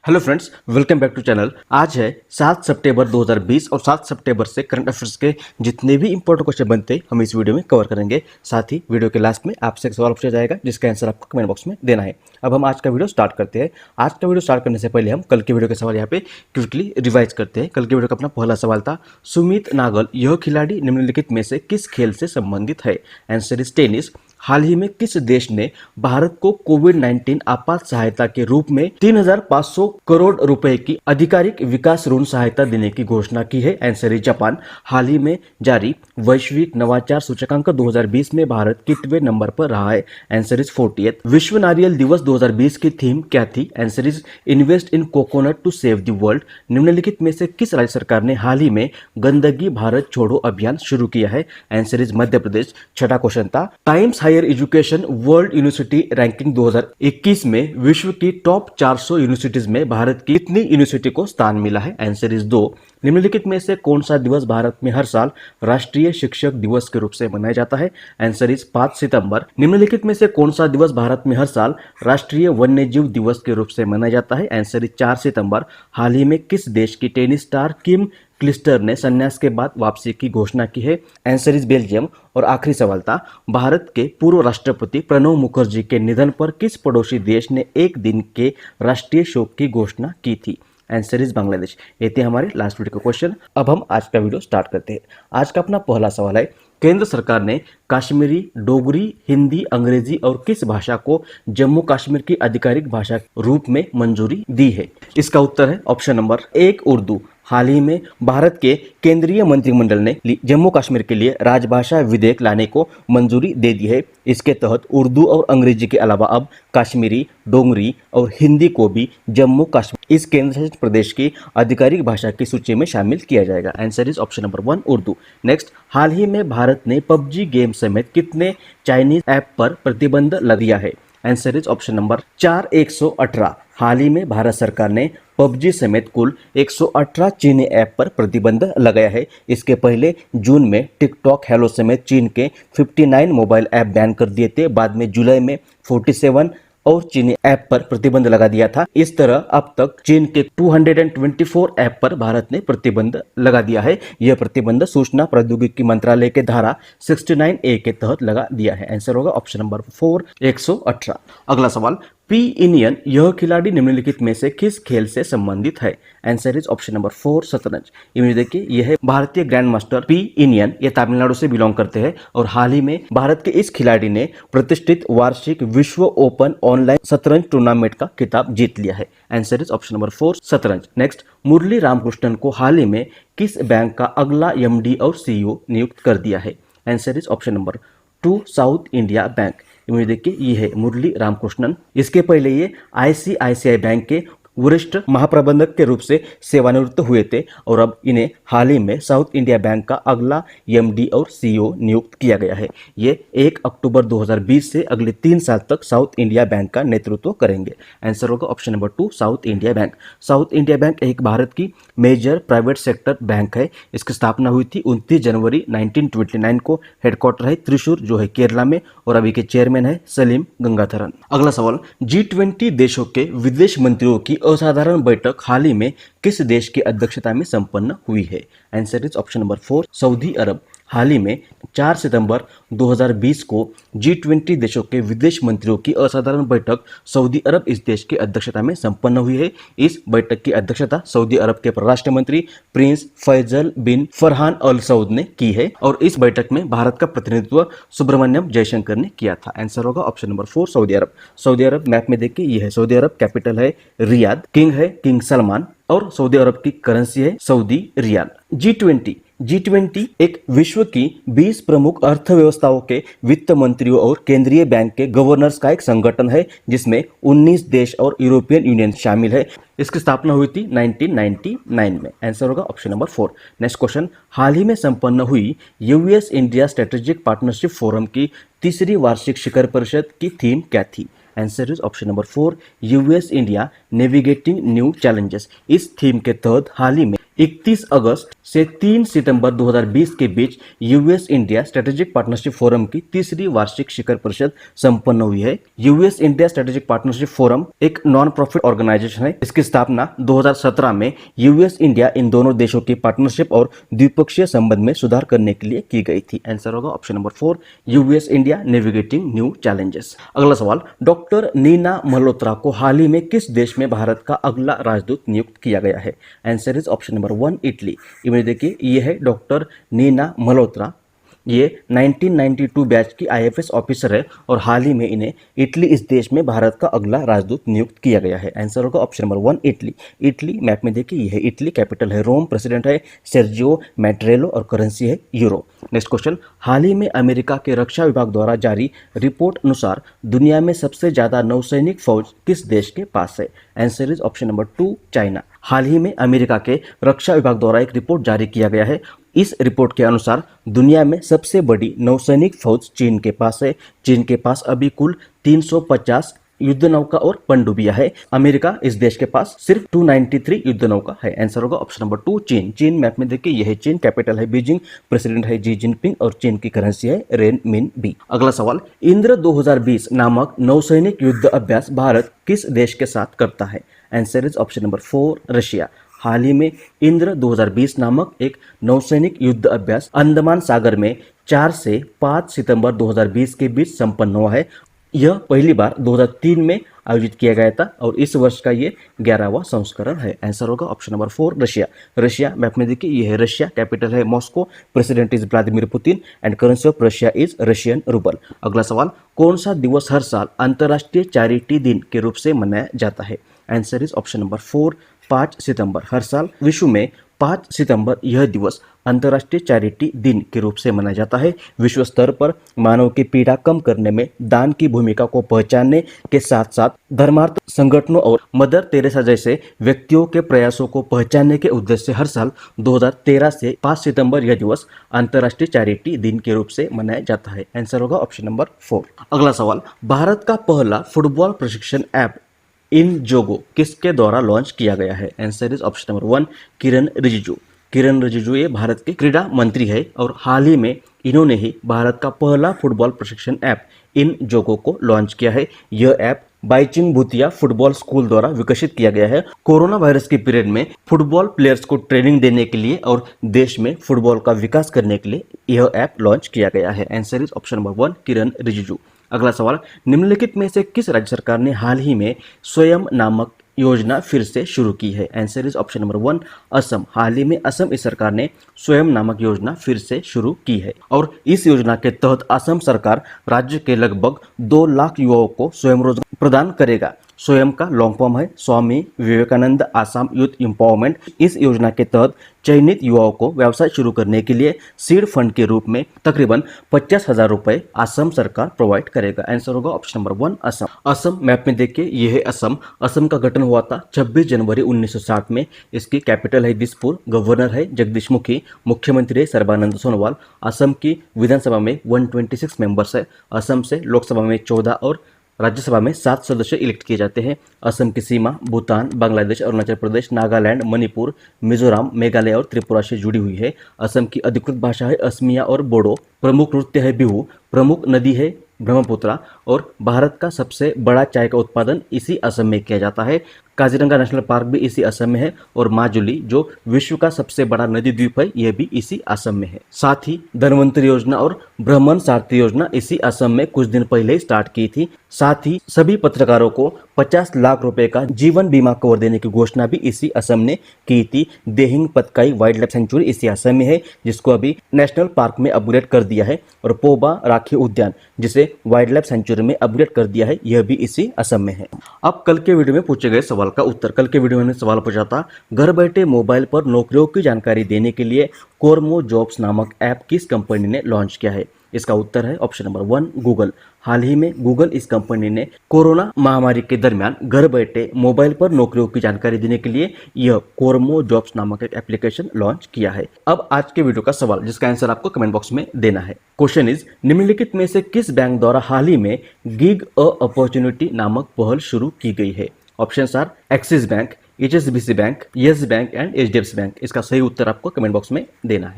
Hello friends, welcome back to channel. आज है 7 सितंबर 2020 और 7 सितंबर से करंट अफेयर्स के जितने भी इंपॉर्टेंट क्वेश्चन बनते हैं हम इस वीडियो में कवर करेंगे। साथ ही वीडियो के लास्ट में आपसे एक सवाल पूछा जाएगा जिसका आंसर आपको कमेंट बॉक्स में देना है। अब हम आज का वीडियो स्टार्ट करते हैं। आज का वीडियो स्टार्ट करने से पहले हम कल के वीडियो के सवाल यहाँ पे क्विकली रिवाइज करते हैं। कल के वीडियो का अपना पहला सवाल था, सुमित नागल यह खिलाड़ी निम्नलिखित में से किस खेल से संबंधित है? Answer is tennis. हाल ही में किस देश ने भारत को कोविड-19 आपात सहायता के रूप में 3,500 करोड़ रुपए की आधिकारिक विकास ऋण सहायता देने की घोषणा की है? Answer is Japan. हाल ही में जारी वैश्विक नवाचार सूचकांक 2020 में भारत कितवें नंबर पर रहा है? Answer is 40th। विश्व नारियल दिवस 2020 की थीम क्या थी? Answer is invest in coconut to save the world. निम्नलिखित में से किस राज्य सरकार ने हाल ही में गंदगी भारत छोड़ो अभियान शुरू किया है? Answer is Madhya Pradesh. छठा क्वेश्चन था, Times Higher Education World University ranking 2021 में विश्व की टॉप 400 यूनिवर्सिटीज में भारत की कितनी यूनिवर्सिटी को स्थान मिला है? Answer is 2। निम्नलिखित में से कौन सा दिवस भारत में हर साल राष्ट्रीय शिक्षक दिवस के रूप से मनाया जाता है? आंसर इज 5 सितंबर। निम्नलिखित में से कौन सा दिवस भारत में हर साल राष्ट्रीय वन्यजीव दिवस के रूप से मनाया जाता है? आंसर इज 4 सितंबर। हाल ही में किस देश की टेनिस स्टार किम क्लिस्टर ने संन्यास के बाद वापसी की घोषणा की है? Answer is Belgium. और आखिरी सवाल था, भारत के पूर्व राष्ट्रपति प्रणब मुखर्जी के निधन पर किस पड़ोसी देश ने एक दिन के राष्ट्रीय शोक की घोषणा की थी? Answer is Bangladesh. ये थे हमारे लास्ट वीडियो का क्वेश्चन। अब हम आज का वीडियो स्टार्ट करते हैं। आज का अपना पहला सवाल है, केंद्र सरकार ने कश्मीरी, डोगरी, हिंदी, अंग्रेजी और किस भाषा को जम्मू कश्मीर की आधिकारिक भाषा रूप में मंजूरी दी है? इसका उत्तर है ऑप्शन नंबर 1 उर्दू। हाल ही में भारत के केंद्रीय मंत्रिमंडल ने जम्मू कश्मीर के लिए राजभाषा विधेयक लाने को मंजूरी दे दी है। इसके तहत उर्दू और अंग्रेजी के अलावा अब कश्मीरी, डोगरी और हिंदी को भी जम्मू कश्मीर इस केंद्र शासित प्रदेश की आधिकारिक भाषा की सूची में शामिल किया जाएगा। Answer is option number 1 Urdu. Next, हाल ही में भारत ने पबजी गेम समेत कितने चाइनीज ऐप पर प्रतिबंध लगा दिया है? Answer is option number 4 118। हाल ही में भारत सरकार ने पबजी समेत कुल 118 चीनी ऐप पर प्रतिबंध लगाया है। इसके पहले जून में टिकटॉक, हेलो समेत चीन के 59 मोबाइल ऐप बैन कर दिए थे। बाद में जुलाई में 47 और चीनी ऐप पर प्रतिबंध लगा दिया था। इस तरह अब तक चीन के 224 ऐप पर भारत ने प्रतिबंध लगा दिया है। यह प्रतिबंध सूचना प्रौद्योगिकी मंत्रालय के धारा 69A के तहत लगा दिया है। आंसर होगा ऑप्शन नंबर 4 118। अगला सवाल, पी इनियन यह खिलाड़ी निम्नलिखित में से किस खेल से संबंधित है? आंसर इज ऑप्शन नंबर 4 शतरंज। इमेज देखिए, यह है भारतीय ग्रैंड मास्टर पी इनियन। ये तमिलनाडु से बिलोंग करते हैं और हाल ही में भारत के इस खिलाड़ी ने प्रतिष्ठित वार्षिक विश्व ओपन ऑनलाइन शतरंज टूर्नामेंट का खिताब जीत लिया है। आंसर इज ऑप्शन नंबर 4 शतरंज। नेक्स्ट, मुरली रामकृष्णन को हाल ही में किस बैंक का अगला एमडी और सीईओ नियुक्त कर दिया है? Answer is option number 2 south India bank. Image देखिए, ये है मुरली रामकृष्णन। इसके पहले ये आईसीआईसीआई बैंक के वरिष्ठ महाप्रबंधक के रूप से सेवानिवृत्त हुए थे और अब इन्हें हाल ही में साउथ इंडिया बैंक का अगला एमडी और सीईओ नियुक्त किया गया है। ये 1 अक्टूबर 2020 से अगले 3 साल तक साउथ इंडिया बैंक का नेतृत्व करेंगे। आंसर होगा option number 2 south India bank. South India bank एक भारत की मेजर प्राइवेट सेक्टर बैंक है। इसकी स्थापना हुई थी 29 जनवरी 1929 को। हेडक्वार्टर है त्रिशूर जो है केरला में और अभी के चेयरमैन है सलीम गंगाधरन। अगला सवाल, G20 देशों के विदेश मंत्रियों की असाधारण बैठक हाल ही में किस देश की अध्यक्षता में संपन्न हुई है? आंसर इज ऑप्शन नंबर 4 सऊदी अरब। हाल ही में 4 सितंबर 2020 को G20 देशों के विदेश मंत्रियों की असाधारण बैठक सऊदी अरब इस देश की अध्यक्षता में संपन्न हुई है। इस बैठक की अध्यक्षता सऊदी अरब के परराष्ट्र मंत्री प्रिंस फैजल बिन फरहान अल सऊद ने की है और इस बैठक में भारत का प्रतिनिधित्व सुब्रमण्यम जयशंकर ने किया था। आंसर होगा ऑप्शन नंबर 4 सऊदी अरब। सऊदी अरब मैप में देखिए, यह है सऊदी अरब, कैपिटल है रियाद, किंग है किंग सलमान और सऊदी अरब की करेंसी है सऊदी रियाल। G20 एक विश्व की 20 प्रमुख अर्थव्यवस्थाओं के वित्त मंत्रियों और केंद्रीय बैंक के गवर्नर्स का एक संगठन है जिसमें 19 देश और यूरोपियन यूनियन शामिल है। इसकी स्थापना हुई थी 1999 में। आंसर होगा ऑप्शन नंबर 4। नेक्स्ट क्वेश्चन, हाल ही में संपन्न हुई US India strategic partnership forum की तीसरी वार्षिक शिखर परिषद की थीम क्या थी? Answer is option number 4 US India navigating new challenges. इस थीम के तहत हाल ही में 31 अगस्त से 3 सितंबर 2020 के बीच US India strategic partnership forum की तीसरी वार्षिक शिखर परिषद संपन्न हुई है। US India strategic partnership forum एक नॉन प्रॉफिट ऑर्गेनाइजेशन है। इसकी स्थापना 2017 में यूएस इंडिया इन दोनों देशों की पार्टनरशिप और द्विपक्षीय संबंध में सुधार करने के लिए की गई थी। आंसर होगा option number 4, US India navigating new challenges. अगला सवाल, डॉक्टर नीना मल्होत्रा को हाल ही में किस देश में भारत का अगला राजदूत नियुक्त किया गया है? Answer is option number 1, Italy. Image देखिए, ये है डॉक्टर नीना मल्होत्रा। ये 1992 बैच की आईएफएस ऑफिसर है और हाल ही में इन्हें इटली इस देश में भारत का अगला राजदूत नियुक्त किया गया है। आंसर होगा option number 1, Italy. Italy map में देखिए, ये है इटली, कैपिटल है रोम, प्रेसिडेंट है सेर्जियो मैट्रेलो और करेंसी है यूरो। नेक्स्ट क्वेश्चन, हाल ही में अमेरिका के रक्षा विभाग द्वारा जारी रिपोर्ट अनुसार दुनिया में सबसे ज्यादा नौसैनिक फौज किस देश के पास है? Answer is option number 2, China. हाल ही में अमेरिका के रक्षा विभाग द्वारा एक रिपोर्ट जारी किया गया है। इस रिपोर्ट के अनुसार दुनिया में सबसे बड़ी नौसैनिक फौज चीन के पास है। चीन के पास अभी कुल 350 युद्ध नौका और पनडुब्बियां है। अमेरिका इस देश के पास सिर्फ 293 युद्ध नौका है। आंसर होगा ऑप्शन नंबर 2, चीन। चीन मैप में देखिए, यह है चीन, कैपिटल है बीजिंग, प्रेसिडेंट है जी जिनपिंग और चीन की करेंसी है रेन मिन बी। अगला सवाल, इंद्र 2020 नामक नौसैनिक युद्ध अभ्यास भारत किस देश के साथ करता है? Answer is option number 4, Russia. हाल ही में इंद्र 2020 नामक एक नौसैनिक युद्ध अभ्यास अंडमान सागर में 4 से 5 सितंबर 2020 के बीच संपन्न हुआ है। यह पहली बार 2003 में आयोजित किया गया था और इस वर्ष का ये 11वां संस्करण है। आंसर होगा option number 4, Russia. Russia map में देखिए, ये है रशिया, कैपिटल है Moscow, president is Vladimir Putin and currency of Russia is Russian rouble. अगला सवाल, कौन सा दिवस हर साल अंतर्राष्ट्रीय चैरिटी दिन के रूप से मनाया जाता है? आंसर इज ऑप्शन नंबर 4, 5 सितंबर। हर साल विश्व में 5 सितंबर यह दिवस अंतर्राष्ट्रीय चैरिटी दिन के रूप से मनाया जाता है। विश्व स्तर पर मानव की पीड़ा कम करने में दान की भूमिका को पहचानने के साथ साथ धर्मार्थ संगठनों और मदर तेरेसा जैसे व्यक्तियों के प्रयासों को पहचानने के उद्देश्य से हर साल 2013 से 5 सितंबर यह दिवस अंतर्राष्ट्रीय चैरिटी दिन के रूप से मनाया जाता है। आंसर होगा ऑप्शन नंबर 4। अगला सवाल, भारत का पहला फुटबॉल प्रशिक्षण ऐप इनजोगो किसके द्वारा लॉन्च किया गया है? आंसर इज ऑप्शन नंबर 1, किरण रिजिजू। किरण रिजिजू ये भारत के क्रीड़ा मंत्री है और हाल ही में इन्होंने ही भारत का पहला फुटबॉल प्रशिक्षण ऐप इनजोगो को लॉन्च किया है। यह ऐप बाईचुंग भूतिया फुटबॉल स्कूल द्वारा विकसित किया गया है। कोरोना वायरस के पीरियड में फुटबॉल प्लेयर्स को ट्रेनिंग देने के लिए और देश में फुटबॉल का विकास करने के लिए यह ऐप लॉन्च किया गया है। आंसर इज ऑप्शन नंबर 1, किरण रिजिजू। अगला सवाल, निम्नलिखित में से किस राज्य सरकार ने हाल ही में स्वयं नामक योजना फिर से शुरू की है? Answer is option number 1, Assam. हाल ही में असम इस सरकार ने स्वयं नामक योजना फिर से शुरू की है और इस योजना के तहत असम सरकार राज्य के लगभग 2 लाख युवाओं को स्वयं रोजगार प्रदान करेगा। स्वयं का लॉन्ग फॉर्म है स्वामी विवेकानंद आसाम यूथ एम्पावरमेंट। इस योजना के तहत चयनित युवाओं को व्यवसाय शुरू करने के लिए सीड फंड के रूप में तकरीबन 50,000 रुपए असम सरकार प्रोवाइड करेगा। आंसर होगा option number 1, Assam. Assam map में देखिए, यह है असम। असम का गठन हुआ था 26 जनवरी 1960 में। इसकी कैपिटल है दिसपुर, गवर्नर है जगदीश मुखी, मुख्यमंत्री है सर्बानंद सोनोवाल। असम की विधानसभा में 126 मेंबर्स है। असम से लोकसभा में 14 और राज्यसभा में 7 सदस्य इलेक्ट किए जाते हैं। असम की सीमा भूटान, बांग्लादेश, अरुणाचल प्रदेश, नागालैंड, मणिपुर, मिजोरम, मेघालय और त्रिपुरा से जुड़ी हुई है। असम की अधिकृत भाषा है असमिया और बोडो। प्रमुख नृत्य है बिहू। प्रमुख नदी है ब्रह्मपुत्रा और भारत का सबसे बड़ा चाय का उत्पादन इसी असम में किया जाता है। काजीरंगा नेशनल पार्क भी इसी असम में है और माजुली जो विश्व का सबसे बड़ा नदी द्वीप है, यह भी इसी असम में है। साथ ही धनवंतरी योजना और ब्राह्मण सारथी योजना इसी असम में कुछ दिन पहले ही स्टार्ट की थी। साथ ही सभी पत्रकारों को 50 लाख रुपए का जीवन बीमा कवर देने की घोषणा भी इसी असम ने की थी। देहिंग पतकाई वाइल्ड लाइफ सेंचुरी इसी असम में है, जिसको अभी नेशनल पार्क में अपग्रेड कर दिया है और पोबा राखी उद्यान जिसे वाइल्ड लाइफ सेंचुरी में अपग्रेड कर दिया है, यह भी इसी असम में है। अब कल के वीडियो में पूछे गए सवाल का उत्तर। कल के वीडियो में सवाल पूछा था, घर बैठे मोबाइल पर नौकरियों की जानकारी देने के लिए कोरमो जॉब्स नामक ऐप किस कंपनी ने लॉन्च किया है? इसका उत्तर है ऑप्शन नंबर 1, गूगल। हाल ही में गूगल इस कंपनी ने कोरोना महामारी के दरमियान घर बैठे मोबाइल पर नौकरियों की जानकारी देने के लिए यह कोरमो जॉब्स नामक एक एप्लीकेशन लॉन्च किया है। अब आज के वीडियो का सवाल जिसका आंसर आपको कमेंट बॉक्स में देना है। क्वेश्चन इज, निम्नलिखित में से किस बैंक द्वारा हाल ही में गिग अ अपॉर्चुनिटी नामक पहल शुरू की गई है? Options are Axis bank, HSBC bank, Yes bank and HDFC bank. इसका सही उत्तर आपको कमेंट बॉक्स में देना है।